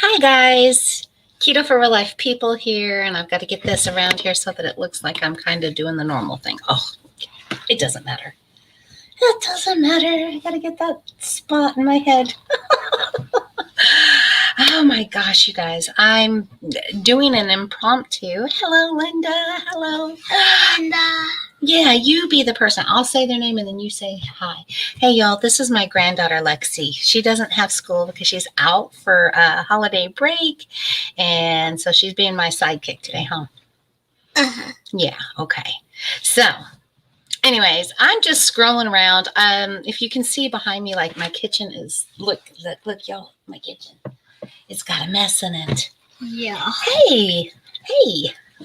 Hi guys, Keto for Real Life People here, and I've got to get this around here so that it looks like I'm kind of doing the normal thing. Oh, it doesn't matter. It doesn't matter. I got to get that spot in my head. Oh my gosh, you guys, I'm doing an impromptu. Hello, Linda. Hello. Hello, Linda. Yeah, you be the person. I'll say their name and then you say hi. Hey, y'all, this is my granddaughter, Lexi. She doesn't have school because she's out for a holiday break. And so she's being my sidekick today, huh? Uh-huh. Yeah, okay. So, anyways, I'm just scrolling around. If you can see behind me, like my kitchen is, look, y'all, my kitchen. It's got a mess in it. Yeah. Hey,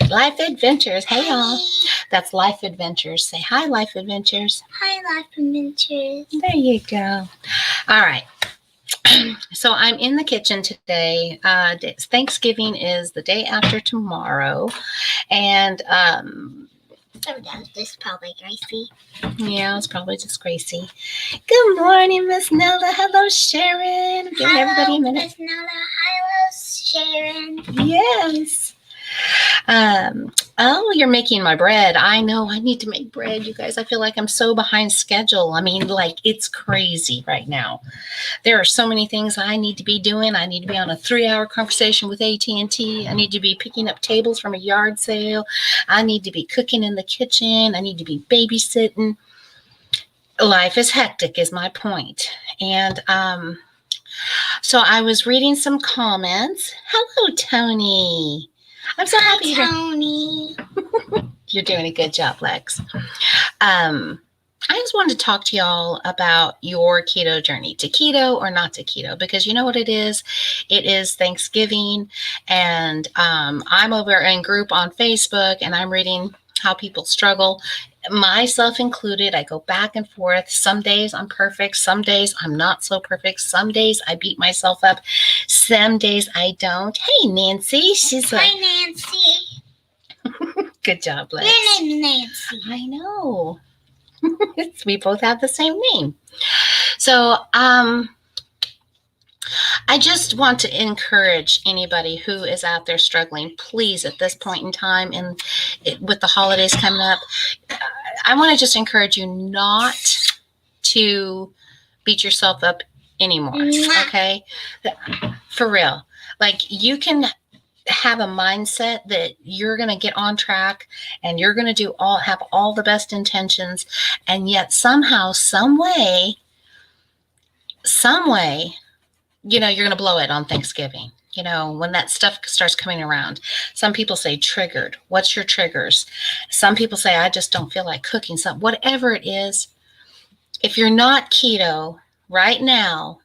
Life Adventures. Hey, y'all. That's Life Adventures. Say hi, Life Adventures. Hi, Life Adventures. There you go. All right. So I'm in the kitchen today. Thanksgiving is the day after tomorrow. And This is probably Gracie. yeah, it's probably just Gracie. Good morning, Miss Nelda. Hello, Sharon. Give everybody a minute. Miss Nelda. Hello, Sharon. Yes. Oh, you're making my bread. I know I need to make bread, you guys. I feel like I'm so behind schedule. I mean, like it's crazy right now. There are so many things I need to be doing. I need to be on a 3-hour conversation with AT&T. I need to be picking up tables from a yard sale. I need to be cooking in the kitchen. I need to be babysitting. Life is hectic is my point. And so I was reading some comments. Hello, Tony. I'm so happy. Hi, Tony. You're doing a good job, Lex. I just wanted to talk to y'all about your keto journey, to keto or not to keto, because you know what it is? It is Thanksgiving, and I'm over in group on Facebook, and I'm reading how people struggle, myself included. I go back and forth. Some days I'm perfect. Some days I'm not so perfect. Some days I beat myself up. Some days I don't. Hey, Nancy. She's like, Hi, Nancy. Good job, Lex. Your name's Nancy. I know. We both have the same name. So, I just want to encourage anybody who is out there struggling, please, at this point in time, and with the holidays coming up, I want to just encourage you not to beat yourself up anymore, okay? For real. Like, you can have a mindset that you're going to get on track and you're going to have all the best intentions, and yet somehow, some way, you're going to blow it on Thanksgiving. When that stuff starts coming around. Some people say triggered. What's your triggers? Some people say, I just don't feel like cooking something. Whatever it is, if you're not keto right now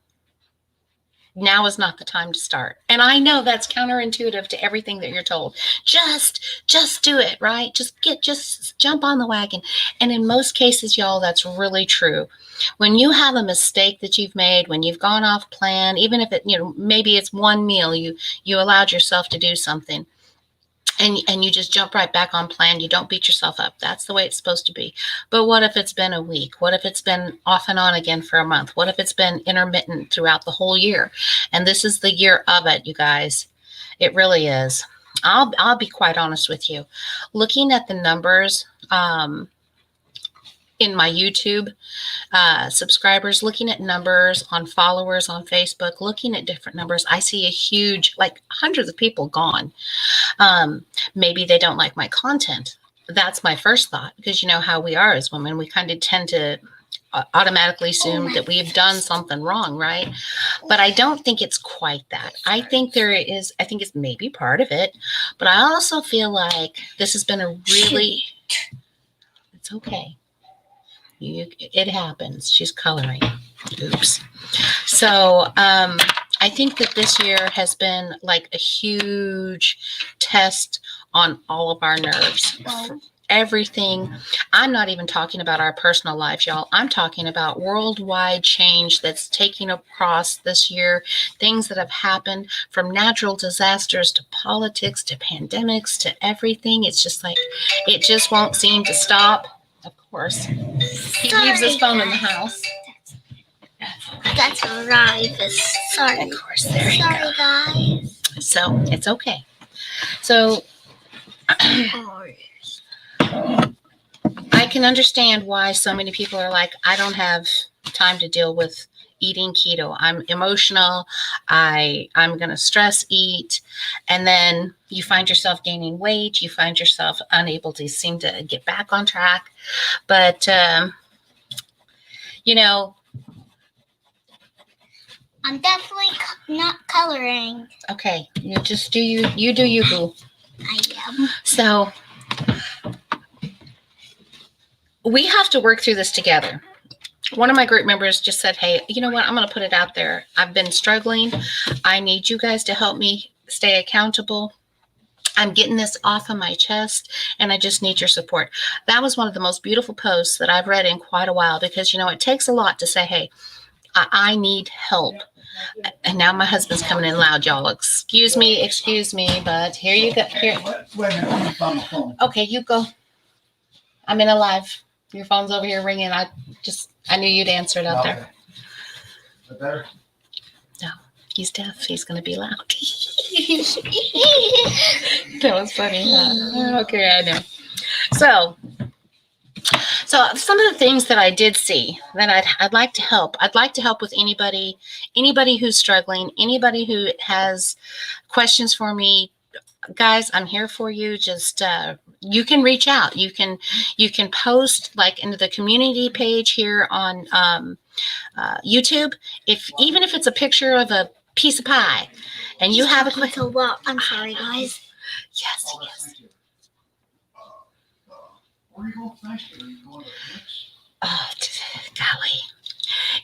is not the time to start. And I know that's counterintuitive to everything that you're told. Just do it, right? Just jump on the wagon. And in most cases, y'all, that's really true. When you have a mistake that you've made, when you've gone off plan, even if it, maybe it's one meal, you allowed yourself to do something, and you just jump right back on plan. You don't beat yourself up. That's the way it's supposed to be. But what if it's been a week? What if it's been off and on again for a month? What if it's been intermittent throughout the whole year? And this is the year of it, you guys. It really is. I'll be quite honest with you. Looking at the numbers, in my YouTube subscribers, looking at numbers on followers on Facebook, looking at different numbers, I see a huge, like hundreds of people gone. Maybe they don't like my content. That's my first thought, because you know how we are as women. We kind of tend to automatically assume that we've done something wrong, right? But I don't think it's quite that. I think it's maybe part of it, but I also feel like this has been a really, it's okay. It happens. She's coloring. Oops. So I think that this year has been like a huge test on all of our nerves. Everything. I'm not even talking about our personal lives, y'all. I'm talking about worldwide change that's taking across this year. Things that have happened, from natural disasters to politics to pandemics to everything. It's just like, it just won't seem to stop. Of course. He leaves his phone in the house. That's right. Sorry. Of course, there you Sorry, go. guys. So it's okay. So I can understand why so many people are like, I don't have time to deal with eating keto. I'm emotional. I'm going to stress eat. And then you find yourself gaining weight. You find yourself unable to seem to get back on track. But, you know, I'm definitely not coloring. okay, you just do you do you, boo. I am. So we have to work through this together. One of my group members just said, hey, you know what? I'm going to put it out there. I've been struggling. I need you guys to help me stay accountable. I'm getting this off of my chest and I just need your support. That was one of the most beautiful posts that I've read in quite a while because, you know, it takes a lot to say, hey, I need help. And now my husband's coming in loud, y'all. Excuse me, but here you go. Here. Wait a minute, let me find my phone. Okay, you go. I'm in a live. Your phone's over here ringing. I knew you'd answer it out there. Is that better? No, he's deaf. He's going to be loud. That was funny. Huh? Okay, I know. So some of the things that I did see that I'd like to help. I'd like to help with anybody who's struggling, anybody who has questions for me. Guys, I'm here for you. Just you can reach out. You can post like into the community page here on YouTube. Even if it's a picture of a piece of pie, and you have a question. I'm sorry, guys. Yes. Where are you going next? Are you going to the next? Oh, golly.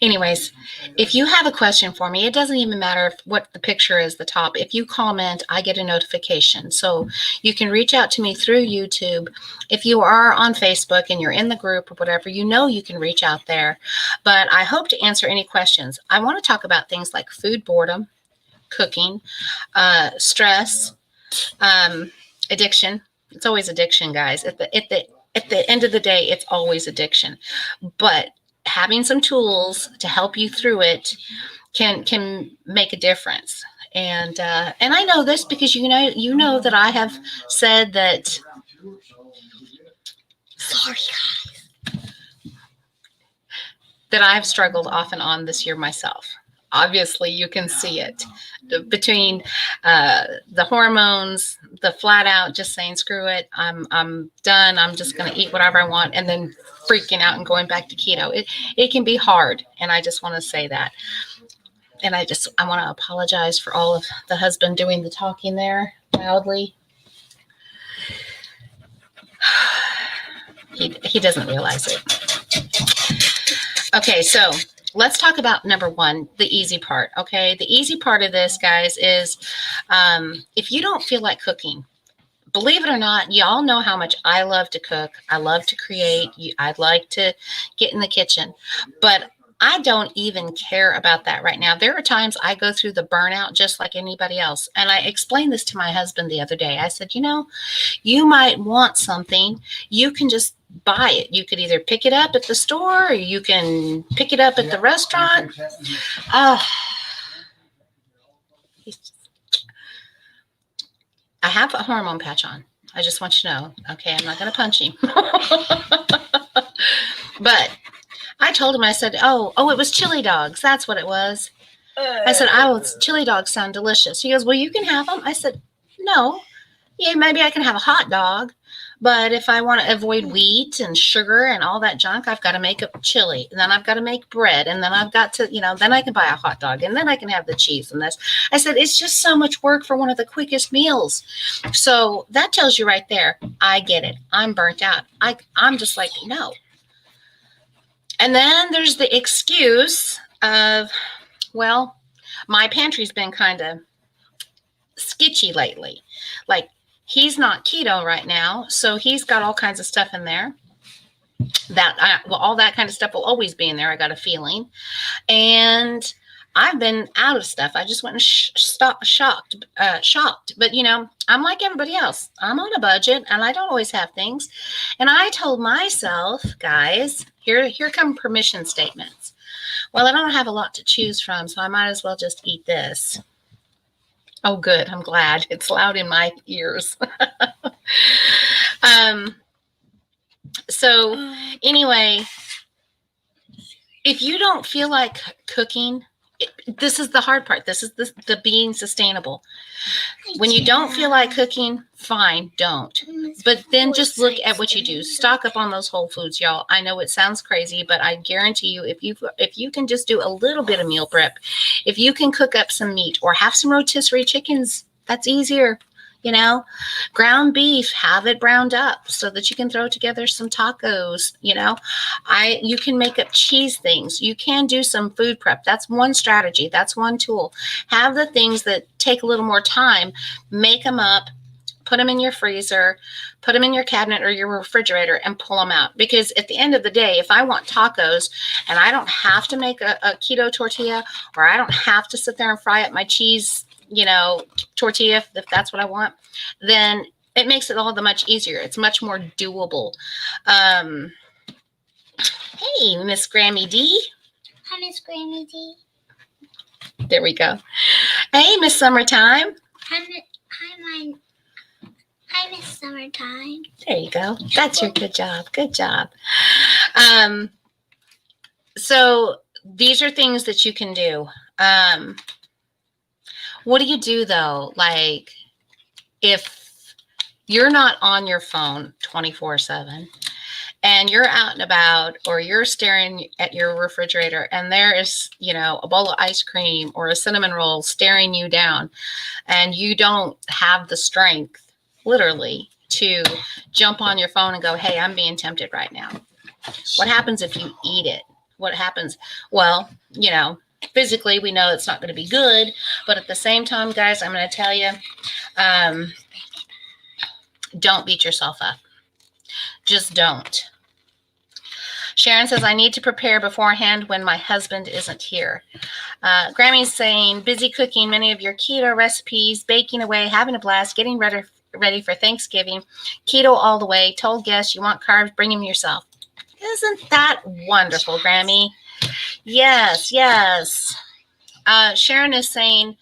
Anyways, if you have a question for me, it doesn't even matter what the picture is, the top. If you comment, I get a notification. So you can reach out to me through YouTube. If you are on Facebook and you're in the group or whatever, you know you can reach out there. But I hope to answer any questions. I want to talk about things like food boredom, cooking, stress, addiction. It's always addiction, guys. At the end of the day, it's always addiction. But having some tools to help you through it can make a difference. And I know this because you know that I have said that. Sorry, that I've struggled off and on this year myself. Obviously, you can see it between the hormones, the flat out just saying screw it, I'm done. I'm just going to eat whatever I want, and then freaking out and going back to keto. It can be hard, and I just want to say that. And I want to apologize for all of the husband doing the talking there loudly. He doesn't realize it. Okay, so let's talk about number one, the easy part. Okay, the easy part of this, guys, is if you don't feel like cooking, believe it or not, y'all know how much I love to cook. I love to create. I'd like to get in the kitchen, but I don't even care about that right now. There are times I go through the burnout just like anybody else. And I explained this to my husband the other day. I said, you might want something. You can just buy it. You could either pick it up at the store or you can pick it up at the restaurant. I have a hormone patch on. I just want you to know. Okay, I'm not going to punch him. But I told him, I said, oh, it was chili dogs. That's what it was. I said, chili dogs sound delicious. He goes, well, you can have them. I said, no. Yeah, maybe I can have a hot dog. But if I want to avoid wheat and sugar and all that junk, I've got to make a chili. And then I've got to make bread. And then I've got to, then I can buy a hot dog. And then I can have the cheese and this. I said, it's just so much work for one of the quickest meals. So that tells you right there, I get it. I'm burnt out. I'm just like, no. And then there's the excuse of, well, my pantry's been kind of sketchy lately. Like, he's not keto right now, so he's got all kinds of stuff in there. All that kind of stuff will always be in there, I got a feeling. And I've been out of stuff. I just went and shopped. But, I'm like everybody else. I'm on a budget, and I don't always have things. And I told myself, guys, here come permission statements. Well, I don't have a lot to choose from, so I might as well just eat this. Oh, good. I'm glad. It's loud in my ears. um, so, anyway, if you don't feel like cooking, this is the hard part. This is the being sustainable. When you don't feel like cooking, fine, don't. But then just look at what you do. Stock up on those whole foods, y'all. I know it sounds crazy, but I guarantee you, if you can just do a little bit of meal prep, if you can cook up some meat or have some rotisserie chickens, that's easier. You know, ground beef, have it browned up so that you can throw together some tacos. You know, you can make up cheese things. You can do some food prep. That's one strategy. That's one tool. Have the things that take a little more time, make them up, put them in your freezer, put them in your cabinet or your refrigerator and pull them out. Because at the end of the day, if I want tacos and I don't have to make a keto tortilla, or I don't have to sit there and fry up my cheese, tortilla, if that's what I want, then it makes it all the much easier. It's much more doable. Hey, Miss Grammy D. Hi, Miss Grammy D. There we go. Hey, Miss Summertime. Hi, Miss Summertime. There you go. That's your good job. Good job. So these are things that you can do. What do you do though? Like if you're not on your phone 24/7 and you're out and about, or you're staring at your refrigerator and there is, a bowl of ice cream or a cinnamon roll staring you down, and you don't have the strength, literally, to jump on your phone and go, hey, I'm being tempted right now. What happens if you eat it? What happens? Well, physically we know it's not going to be good, but at the same time, guys, I'm going to tell you, don't beat yourself up. Just don't. Sharon says, I need to prepare beforehand when my husband isn't here. Grammy's saying, busy cooking many of your keto recipes, baking away, having a blast, getting ready for Thanksgiving. Keto all the way. Told guests you want carbs, bring them yourself. Isn't that wonderful, Grammy? Yes, yes. Sharon is saying,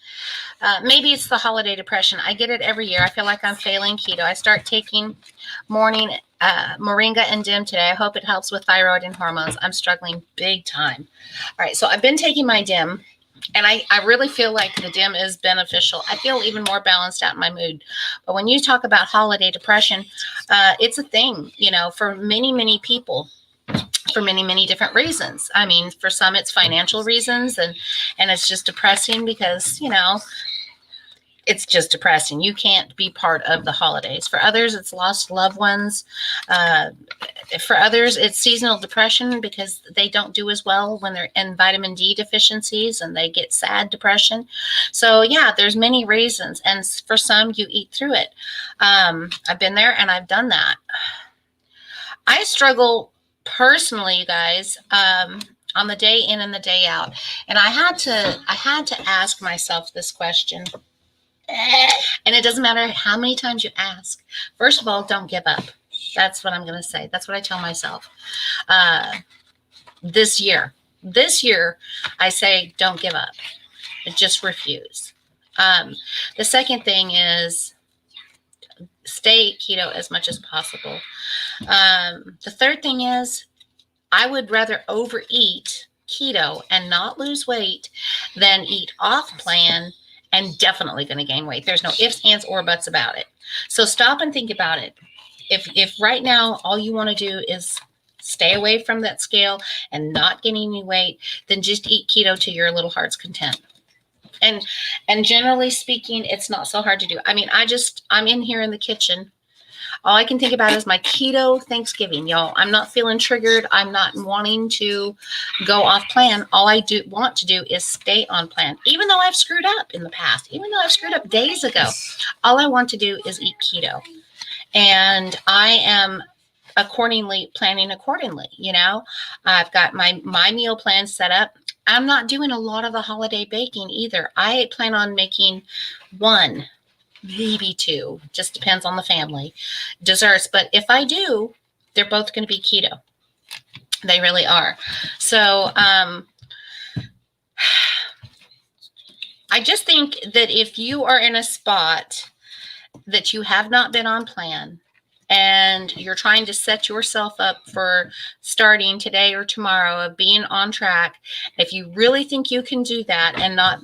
maybe it's the holiday depression. I get it every year. I feel like I'm failing keto. I start taking morning moringa and dim today. I hope it helps with thyroid and hormones. I'm struggling big time. All right, so I've been taking my dim, and I really feel like the dim is beneficial. I feel even more balanced out in my mood. But when you talk about holiday depression, it's a thing, for many, many people, for many, many different reasons. I mean, for some, it's financial reasons, and it's just depressing because, it's just depressing. You can't be part of the holidays. For others, it's lost loved ones. For others, it's seasonal depression because they don't do as well when they're in vitamin D deficiencies and they get sad depression. So yeah, there's many reasons. And for some, you eat through it. I've been there and I've done that. I struggle personally, you guys, on the day in and the day out. And I had to ask myself this question. And it doesn't matter how many times you ask. First of all, don't give up. That's what I'm going to say. That's what I tell myself. This year, I say, don't give up. Just refuse. The second thing is stay keto as much as possible. The third thing is I would rather overeat keto and not lose weight than eat off plan and definitely going to gain weight. There's no ifs, ands, or buts about it. So stop and think about it. If right now all you want to do is stay away from that scale and not gain any weight, then just eat keto to your little heart's content. And generally speaking, it's not so hard to do. I mean, I'm in here in the kitchen. All I can think about is my keto Thanksgiving, y'all. I'm not feeling triggered. I'm not wanting to go off plan. All I want to do is stay on plan. Even though I've screwed up in the past, even though I've screwed up days ago, all I want to do is eat keto. And I am planning accordingly. I've got my meal plan set up. I'm not doing a lot of the holiday baking either. I plan on making one, maybe two, just depends on the family, desserts. But if I do, they're both going to be keto. They really are. So I just think that if you are in a spot that you have not been on plan and you're trying to set yourself up for starting today or tomorrow of being on track, if you really think you can do that and not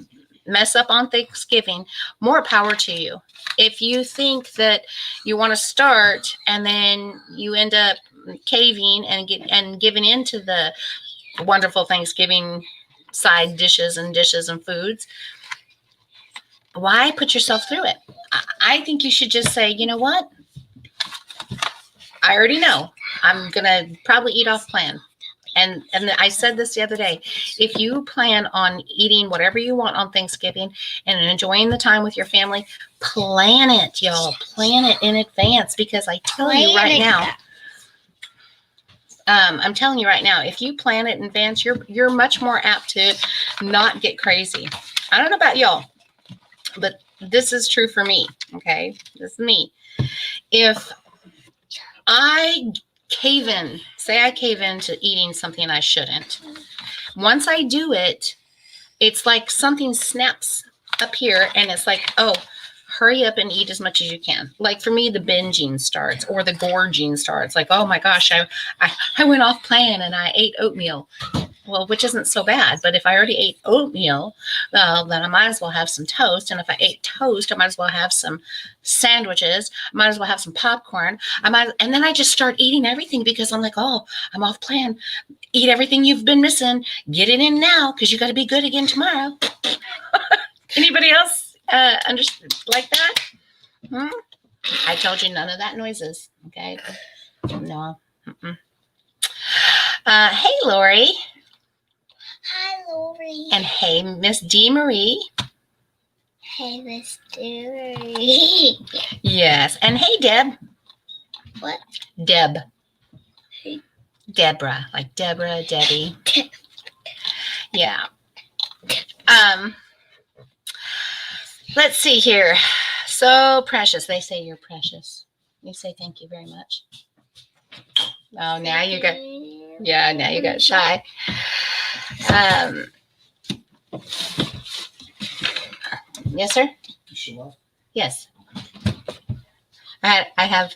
mess up on Thanksgiving, more power to you. If you think that you want to start and then you end up caving and giving into the wonderful Thanksgiving side dishes and foods, why put yourself through it? I think you should just say, you know what? I already know I'm going to probably eat off plan. And I said this the other day. If you plan on eating whatever you want on Thanksgiving and enjoying the time with your family, plan it, y'all. Plan it in advance, because I tell you right now, I'm telling you right now, if you plan it in advance, you're much more apt to not get crazy. I don't know about y'all, but this is true for me. Okay, this is me. If I cave in, say I cave into eating something I shouldn't, once I do it, it's like something snaps up here and it's like, oh, hurry up and eat as much as you can. Like for me, the binging starts or the gorging starts. Like, oh my gosh, I went off plan and I ate oatmeal. Well, which isn't so bad. But if I already ate oatmeal, well, then I might as well have some toast. And if I ate toast, I might as well have some sandwiches. I might as well have some popcorn. And then I just start eating everything because I'm like, oh, I'm off plan. Eat everything you've been missing. Get it in now because you got to be good again tomorrow. Anybody else understand like that? I told you none of that noises. Okay. No. Hey, Lori. Hi, Lori. And hey, Miss D. Marie. Hey, Miss Marie. Yes. And hey, Deb. What? Deb. Who? Deborah. Like Deborah, Debbie. Yeah. Let's see here. So precious. They say you're precious. You say thank you very much. Oh, now you got, yeah, now you got shy. Yes, sir? Yes. I have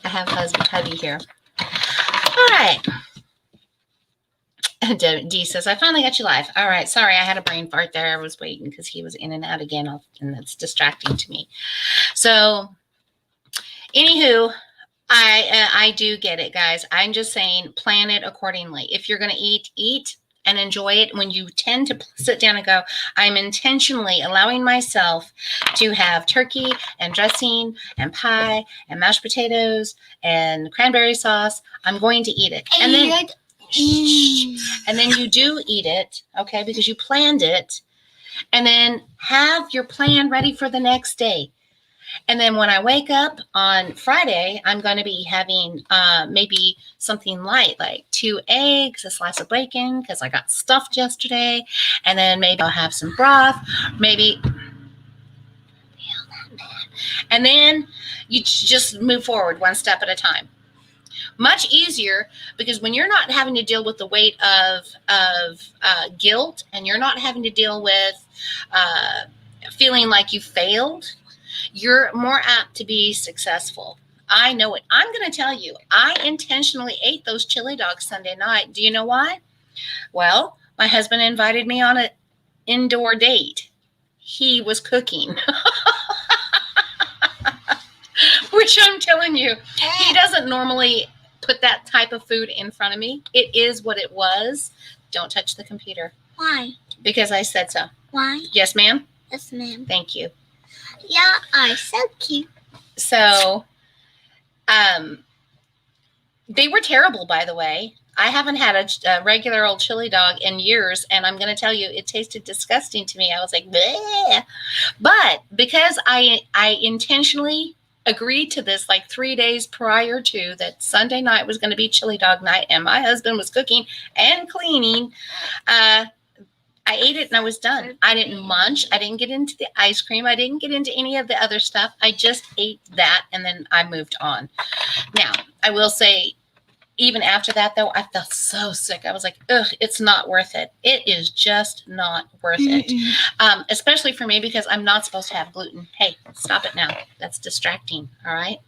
hubby here. All right. D says, I finally got you live. All right. Sorry, I had a brain fart there. I was waiting because he was in and out again, and that's distracting to me. So, anywho, I do get it, guys. I'm just saying, plan it accordingly. If you're going to eat and enjoy it. When you tend to sit down and go, I'm intentionally allowing myself to have turkey and dressing and pie and mashed potatoes and cranberry sauce, I'm going to eat it. And then you do eat it, okay, because you planned it. And then have your plan ready for the next day. And then when I wake up on Friday, I'm going to be having maybe something light, like 2 eggs, a slice of bacon, because I got stuffed yesterday. And then maybe I'll have some broth, maybe. And then you just move forward one step at a time. Much easier, because when you're not having to deal with the weight of guilt, and you're not having to deal with feeling like you failed, you're more apt to be successful. I know it. I'm going to tell you, I intentionally ate those chili dogs Sunday night. Do you know why? Well, my husband invited me on an indoor date. He was cooking. Which I'm telling you, he doesn't normally put that type of food in front of me. It is what it was. Don't touch the computer. Why? Because I said so. Why? Yes, ma'am? Yes, ma'am. Thank you. Yeah, are so cute. So, they were terrible, by the way. I haven't had a regular old chili dog in years, and I'm going to tell you, it tasted disgusting to me. I was like, bleh. But because I intentionally agreed to this like 3 days prior to that Sunday night was going to be chili dog night, and my husband was cooking and cleaning, I ate it and I was done. I didn't munch. I didn't get into the ice cream. I didn't get into any of the other stuff. I just ate that and then I moved on. Now, I will say, even after that, though, I felt so sick. I was like, ugh, it's not worth it. It is just not worth it. Especially for me because I'm not supposed to have gluten. Hey, stop it now. That's distracting. All right.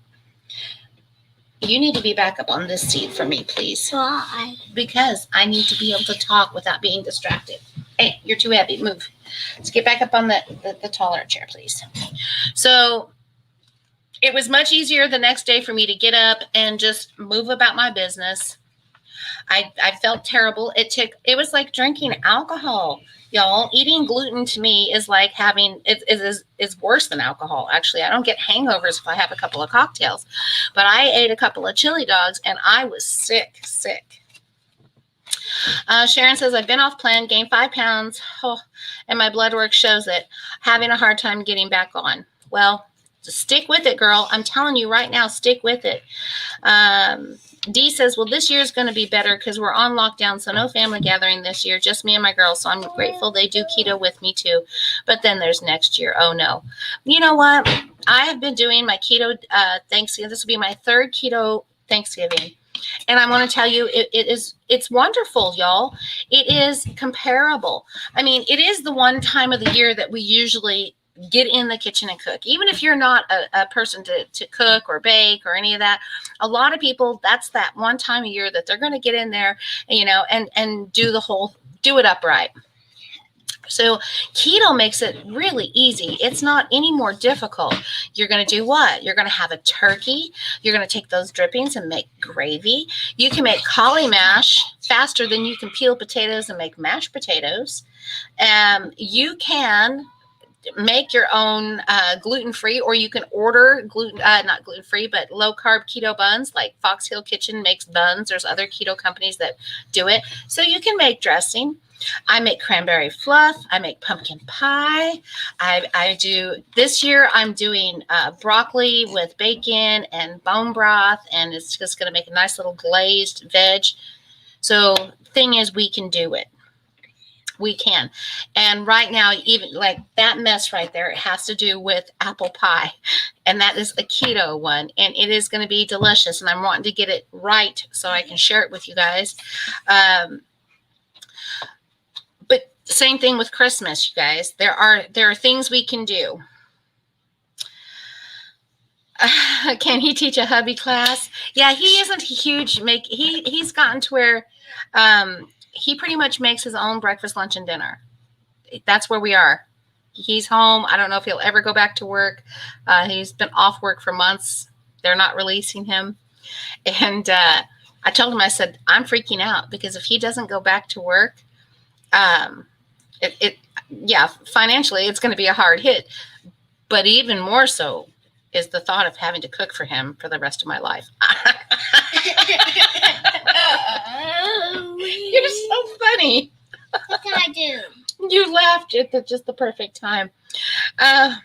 You need to be back up on this seat for me, please. Why? Because I need to be able to talk without being distracted. Hey, you're too heavy. Move. Let's get back up on the taller chair, please. So it was much easier the next day for me to get up and just move about my business. I felt terrible. It was like drinking alcohol, y'all. Eating gluten to me is like having is worse than alcohol. Actually, I don't get hangovers if I have a couple of cocktails, but I ate a couple of chili dogs and I was sick. Sharon says, I've been off plan, gained 5 pounds, and my blood work shows it. Having a hard time getting back on. Well, just stick with it, girl. I'm telling you right now, stick with it. Dee says, well, this year is going to be better because we're on lockdown, so no family gathering this year, just me and my girls. So I'm grateful they do keto with me too. But then there's next year. Oh, no. You know what? I have been doing my keto Thanksgiving. This will be my 3rd keto Thanksgiving. And I want to tell you, it's wonderful, y'all. It is comparable. I mean, it is the one time of the year that we usually get in the kitchen and cook. Even if you're not a person to cook or bake or any of that, a lot of people, that's that one time a year that they're going to get in there, and do it upright. So keto makes it really easy. It's not any more difficult. You're going to do what? You're going to have a turkey. You're going to take those drippings and make gravy. You can make cauli mash faster than you can peel potatoes and make mashed potatoes. You can make your own gluten-free, or you can order not gluten-free, but low-carb keto buns, like Fox Hill Kitchen makes buns. There's other keto companies that do it. So you can make dressing. I make cranberry fluff. I make pumpkin pie. I do, this year I'm doing broccoli with bacon and bone broth, and it's just going to make a nice little glazed veg. So thing is, we can do it. We can. And right now, even like that mess right there, it has to do with apple pie. And that is a keto one. And it is going to be delicious. And I'm wanting to get it right so I can share it with you guys. But same thing with Christmas, you guys. There are things we can do. Can he teach a hubby class? Yeah, he isn't huge. He's gotten to where he pretty much makes his own breakfast, lunch, and dinner. That's where we are. He's home. I don't know if he'll ever go back to work. He's been off work for months. They're not releasing him. And I told him, I said, I'm freaking out because if he doesn't go back to work, financially, it's going to be a hard hit. But even more so is the thought of having to cook for him for the rest of my life. You're so funny. What can I do? You laughed at just the perfect time. And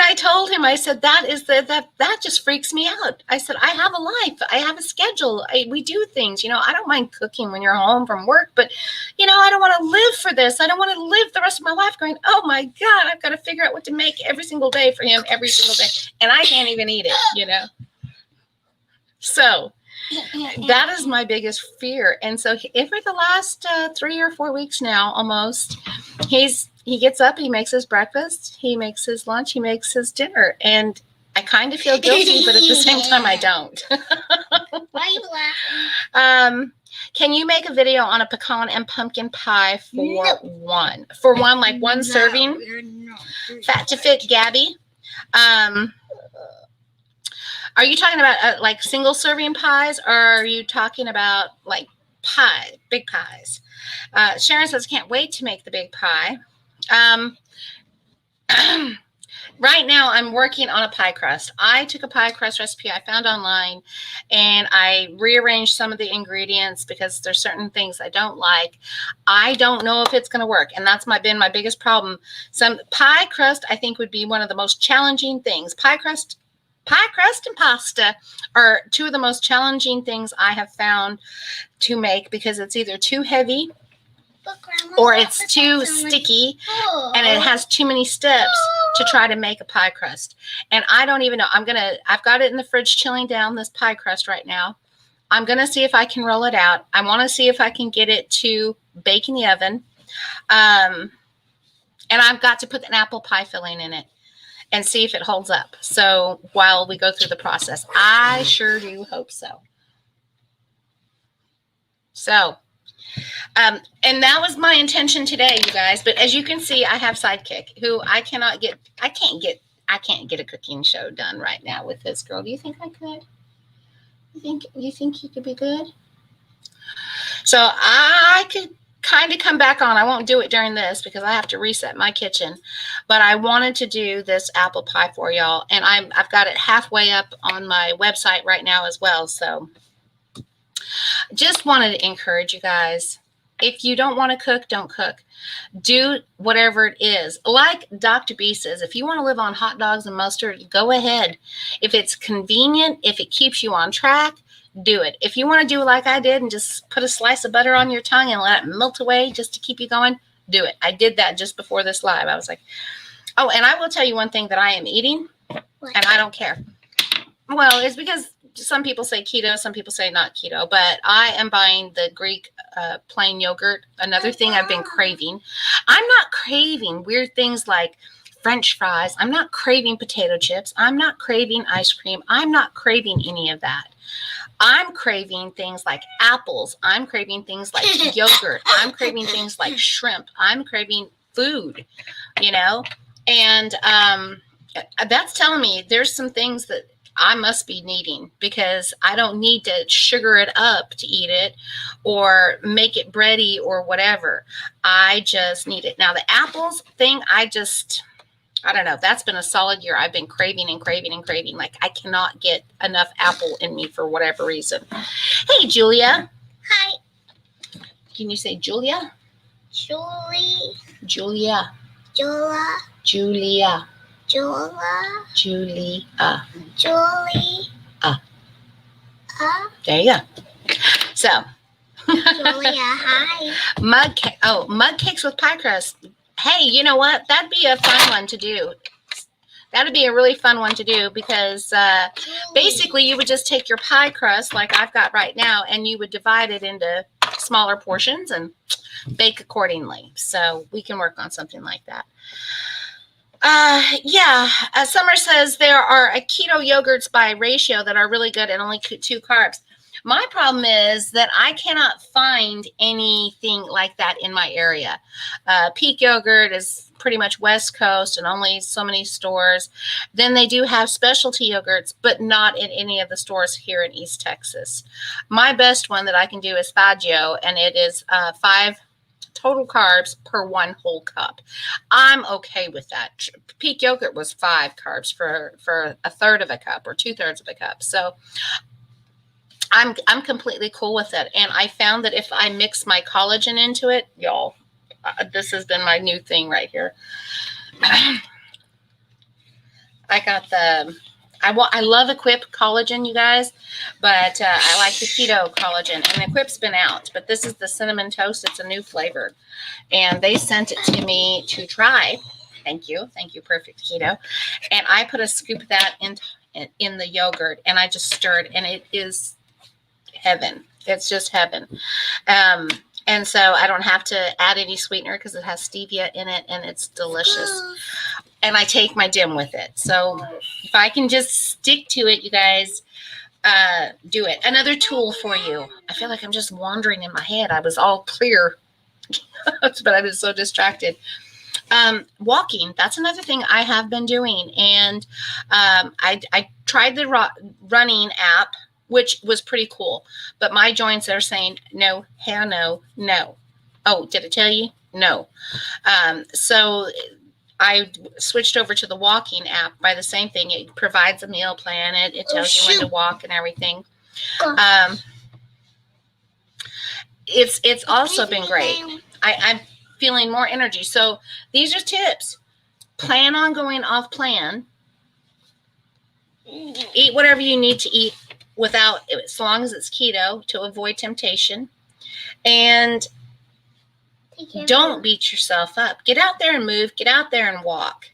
I told him, I said, that just freaks me out. I said, I have a life. I have a schedule. We do things, I don't mind cooking when you're home from work, but, I don't want to live for this. I don't want to live the rest of my life going, oh my God, I've got to figure out what to make every single day for him every single day. And I can't even eat it, So that is my biggest fear. And so for the last 3 or 4 weeks now, almost, he gets up, he makes his breakfast, he makes his lunch, he makes his dinner. And I kind of feel guilty, but at the same time, I don't. Why are you laughing? Can you make a video on a pecan and pumpkin pie for one? For one, like one serving? Fat to Fit Gabby. Are you talking about like single serving pies, or are you talking about like big pies? Sharon says, can't wait to make the big pie. Right now I'm working on a pie crust. I took a pie crust recipe I found online and I rearranged some of the ingredients because there's certain things I don't like. I don't know if it's going to work. And that's been my biggest problem. Some pie crust, I think, would be one of the most challenging things. Pie crust and pasta are two of the most challenging things I have found to make because it's either too heavy or it's too sticky and it has too many steps. to try to make a pie crust. And I don't even know. I've got it in the fridge chilling down, this pie crust right now. I'm going to see if I can roll it out. I want to see if I can get it to bake in the oven. And I've got to put an apple pie filling in it and see if it holds up. So while we go through the process, I sure do hope so. So, and that was my intention today, you guys. But as you can see, I have Sidekick, who I can't get a cooking show done right now with this girl. Do you think I could? You think you could be good? So I could kind of come back on. I won't do it during this because I have to reset my kitchen. But I wanted to do this apple pie for y'all, and I've got it halfway up on my website right now as well. So just wanted to encourage you guys. If you don't want to cook, don't cook. Do whatever it is. Like Dr. B says, if you want to live on hot dogs and mustard, go ahead. If it's convenient, if it keeps you on track, do it. If you want to do like I did and just put a slice of butter on your tongue and let it melt away just to keep you going, do it. I did that just before this live. I was like, oh, and I will tell you one thing that I am eating, and I don't care. Well, it's because some people say keto, some people say not keto, but I am buying the Greek plain yogurt, another thing I've been craving. I'm not craving weird things like French fries. I'm not craving potato chips. I'm not craving ice cream. I'm not craving any of that. I'm craving things like apples. I'm craving things like yogurt. I'm craving things like shrimp. I'm craving food, and that's telling me there's some things that I must be needing, because I don't need to sugar it up to eat it or make it bready or whatever. I just need it. Now, the apples thing, I don't know. That's been a solid year. I've been craving and craving and craving. Like, I cannot get enough apple in me for whatever reason. Hey, Julia. Hi. Can you say Julia? Julie. Julia. Jola. Julia. Jola. Julia. Julie. There you go. So. Julia, hi. Mug cakes with pie crust. Hey, you know what? That'd be a fun one to do. That'd be a really fun one to do, because basically you would just take your pie crust like I've got right now, and you would divide it into smaller portions and bake accordingly. So we can work on something like that. Summer says there are keto yogurts by ratio that are really good and only 2 carbs. My problem is that I cannot find anything like that in my area. Peak Yogurt is pretty much West Coast and only so many stores. Then they do have specialty yogurts, but not in any of the stores here in East Texas. My best one that I can do is Faggio, and it is 5 total carbs per 1 whole cup. I'm okay with that. Peak Yogurt was 5 carbs for a third of a cup or 2/3 of a cup. So I'm completely cool with it. And I found that if I mix my collagen into it, y'all, this has been my new thing right here. I got I love Equip collagen, you guys, but I like the keto collagen, and Equip's been out, but this is the cinnamon toast. It's a new flavor, and they sent it to me to try. Thank you, Perfect Keto. And I put a scoop of that in the yogurt, and I just stirred, and it is heaven. It's just heaven. And so I don't have to add any sweetener because it has stevia in it, and it's delicious. And I take my dim with it. So if I can just stick to it, you guys, do it. Another tool for you. I feel like I'm just wandering in my head. I was all clear, but I was so distracted. Walking. That's another thing I have been doing. And I tried the running app, which was pretty cool. But my joints are saying, no, hell no, no. Oh, did I tell you? No. So I switched over to the walking app by the same thing. It provides a meal plan. It tells you when to walk and everything. It's also been great. I'm feeling more energy. So these are tips. Plan on going off plan. Eat whatever you need to eat as long as it's keto, to avoid temptation. And don't beat yourself up. Get out there and move. Get out there and walk.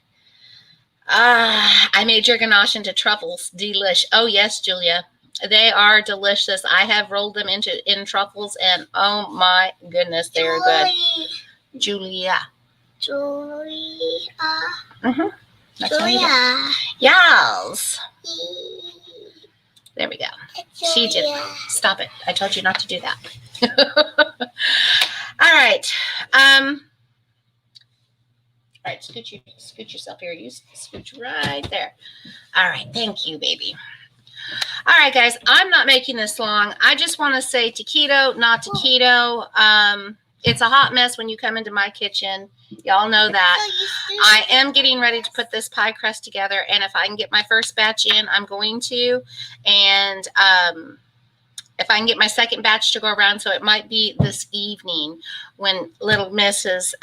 I made your ganache into truffles. Delish. Oh yes, Julia. They are delicious. I have rolled them in truffles, and oh my goodness, they are good. Julia. Julia. Mm-hmm. Julia. Yes. There we go. She did. Julia. Stop it. I told you not to do that. All right. All right, scoot yourself here. You scooch right there. All right, thank you, baby. All right, guys, I'm not making this long. I just want to say to keto, not to keto. It's a hot mess when you come into my kitchen. Y'all know that. I am getting ready to put this pie crust together, and if I can get my first batch in, I'm going to. And if I can get my second batch to go around, so it might be this evening when little Miss is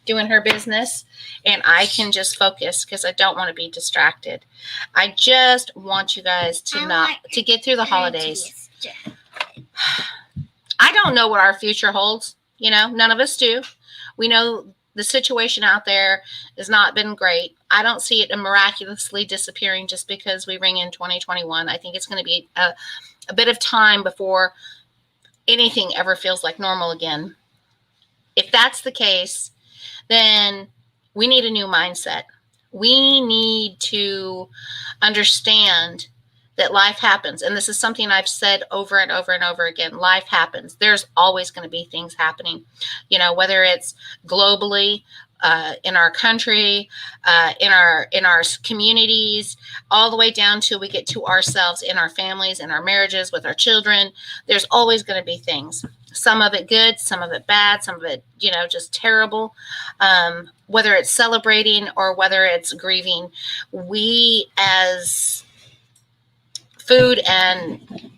doing her business, and I can just focus because I don't want to be distracted. I just want you guys to get through the holidays. I don't know what our future holds. You know, none of us do. We know the situation out there has not been great. I don't see it miraculously disappearing just because we ring in 2021. I think it's going to be a bit of time before anything ever feels like normal again. If that's the case, then we need a new mindset. We need to understand that life happens. And this is something I've said over and over and over again. Life happens. There's always going to be things happening, you know, whether it's globally, in our country, in our communities, all the way down to we get to ourselves, in our families, in our marriages, with our children. There's always going to be things. Some of it good, some of it bad, some of it, you know, just terrible. Whether it's celebrating or whether it's grieving, we as food and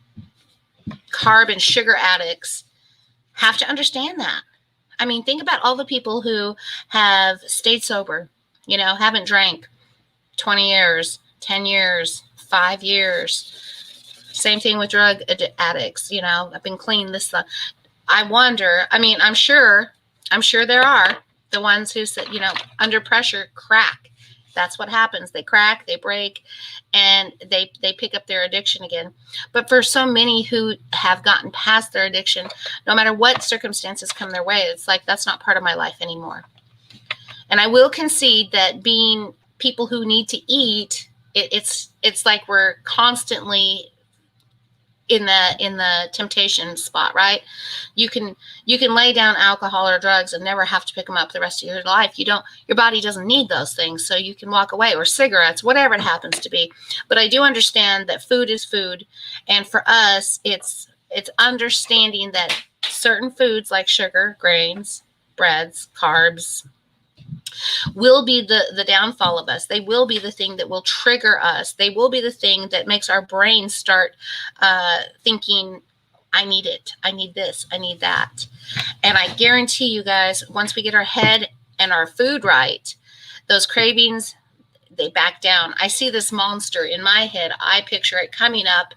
carb and sugar addicts have to understand that. I mean, think about all the people who have stayed sober, you know, haven't drank 20 years, 10 years, 5 years. Same thing with drug addicts, you know, I've been clean this. I wonder, I mean, I'm sure there are the ones who said, you know, under pressure crack. That's what happens. They crack, they break, and they pick up their addiction again. But for so many who have gotten past their addiction, no matter what circumstances come their way, it's like, that's not part of my life anymore. And I will concede that being people who need to eat, it's like we're constantly in the temptation spot, right? You can lay down alcohol or drugs and never have to pick them up the rest of your life. Your body doesn't need those things, so you can walk away, or cigarettes, whatever it happens to be. But I do understand that food is food, and for us, it's understanding that certain foods like sugar, grains, breads, carbs, will be the downfall of us. They will be the thing that will trigger us. They will be the thing that makes our brain start thinking, I need it. I need this. I need that. And I guarantee you guys, once we get our head and our food right, those cravings, they back down. I see this monster in my head. I picture it coming up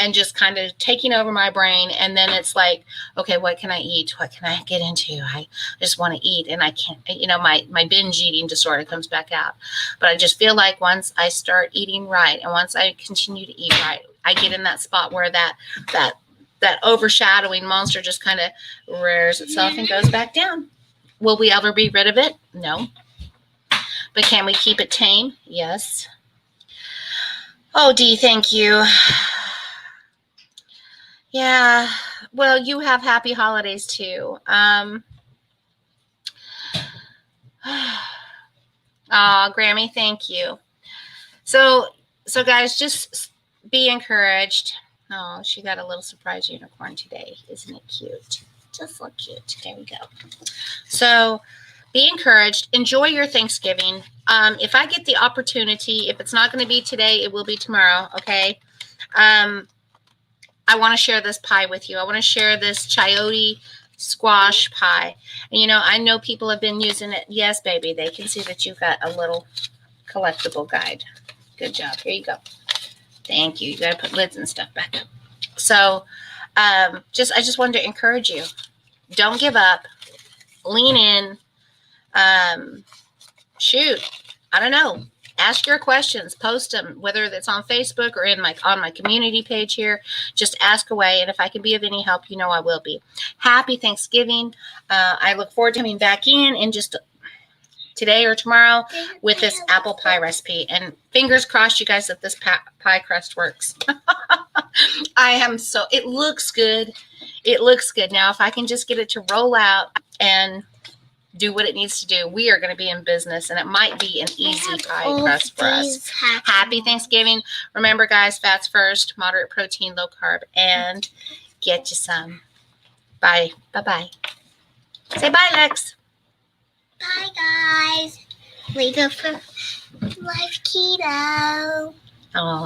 and just kind of taking over my brain. And then it's like, okay, what can I eat? What can I get into? I just want to eat, and I can't, you know, my binge eating disorder comes back out. But I just feel like once I start eating right, and once I continue to eat right, I get in that spot where that overshadowing monster just kind of rears itself and goes back down. Will we ever be rid of it? No. But can we keep it tame? Yes. Oh, Dee, thank you. Yeah, well, you have happy holidays too. Grammy, thank you. So guys, just be encouraged. Oh, she got a little surprise unicorn today. Isn't it cute? Just look cute. There we go. So be encouraged. Enjoy your Thanksgiving. If I get the opportunity, if it's not going to be today, it will be tomorrow. Okay. I want to share this pie with you. I want to share this chayote squash pie. And, you know, I know people have been using it. Yes, baby, they can see that you've got a little collectible guide. Good job. Here you go. Thank you. You got to put lids and stuff back up. So I just wanted to encourage you. Don't give up. Lean in. Shoot. I don't know. Ask your questions, post them, whether it's on Facebook or on my community page here. Just ask away, and if I can be of any help, I will be. Happy Thanksgiving. I look forward to coming back in just today or tomorrow with this apple pie recipe. And fingers crossed, you guys, that this pie crust works. It looks good. It looks good. Now, if I can just get it to roll out and do what it needs to do, we are going to be in business, and it might be an easy pie crust for us. Happy Thanksgiving. Remember, guys, fats first, moderate protein, low carb, and get you some. Bye. Bye-bye. Say bye, Lex. Bye, guys. We go for Life Keto. Oh.